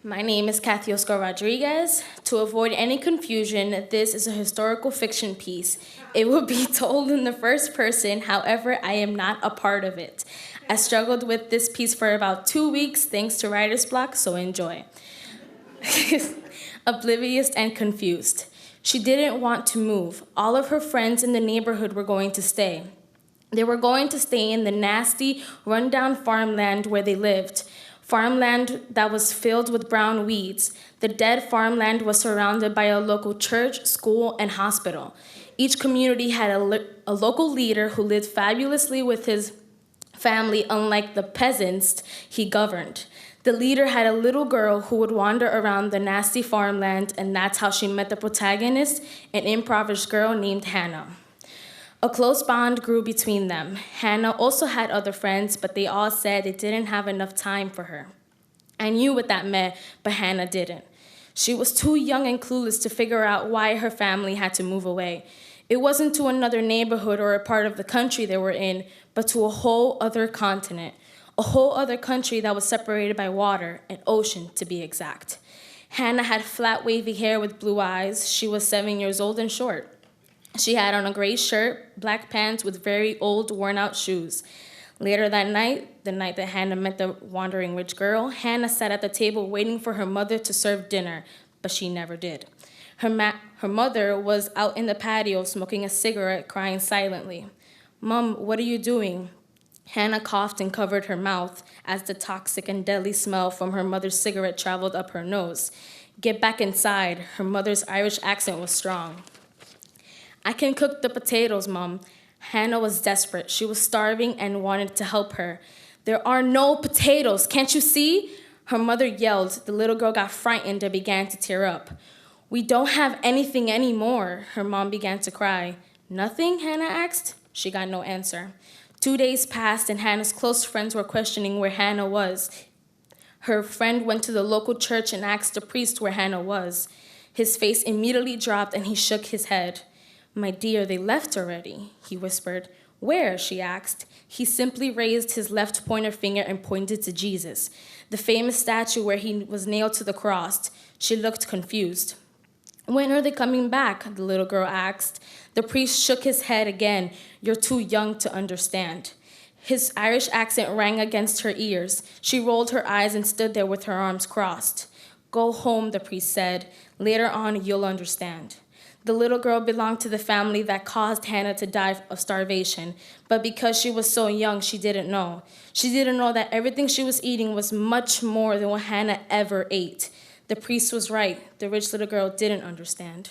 My name is Cathioska Rodriguez. To avoid any confusion, this is a historical fiction piece. It will be told in the first person, however, I am not a part of it. I struggled with this piece for about 2 weeks thanks to writer's block, so enjoy. Oblivious and confused. She didn't want to move. All of her friends in the neighborhood were going to stay. They were going to stay in the nasty, rundown farmland where they lived. Farmland that was filled with brown weeds. The dead farmland was surrounded by a local church, school, and hospital. Each community had a local leader who lived fabulously with his family, unlike the peasants he governed. The leader had a little girl who would wander around the nasty farmland, and that's how she met the protagonist, an impoverished girl named Hannah. A close bond grew between them. Hannah also had other friends, but they all said they didn't have enough time for her. I knew what that meant, but Hannah didn't. She was too young and clueless to figure out why her family had to move away. It wasn't to another neighborhood or a part of the country they were in, but to a whole other continent, a whole other country that was separated by water, an ocean to be exact. Hannah had flat, wavy hair with blue eyes. She was 7 years old and short. She had on a gray shirt, black pants with very old, worn-out shoes. Later that night, the night that Hannah met the wandering rich girl, Hannah sat at the table waiting for her mother to serve dinner, but she never did. Her mother was out in the patio smoking a cigarette, crying silently. "Mom, what are you doing?" Hannah coughed and covered her mouth as the toxic and deadly smell from her mother's cigarette traveled up her nose. "Get back inside." Her mother's Irish accent was strong. "I can cook the potatoes, Mom." Hannah was desperate. She was starving and wanted to help her. "There are no potatoes, can't you see?" Her mother yelled. The little girl got frightened and began to tear up. "We don't have anything anymore." Her mom began to cry. "Nothing?" Hannah asked. She got no answer. 2 days passed and Hannah's close friends were questioning where Hannah was. Her friend went to the local church and asked the priest where Hannah was. His face immediately dropped and he shook his head. "My dear, they left already," he whispered. "Where?" she asked. He simply raised his left pointer finger and pointed to Jesus, the famous statue where he was nailed to the cross. She looked confused. "When are they coming back?" the little girl asked. The priest shook his head again. "You're too young to understand." His Irish accent rang against her ears. She rolled her eyes and stood there with her arms crossed. "Go home," the priest said. "Later on, you'll understand." The little girl belonged to the family that caused Hannah to die of starvation, but because she was so young, she didn't know. She didn't know that everything she was eating was much more than what Hannah ever ate. The priest was right. The rich little girl didn't understand.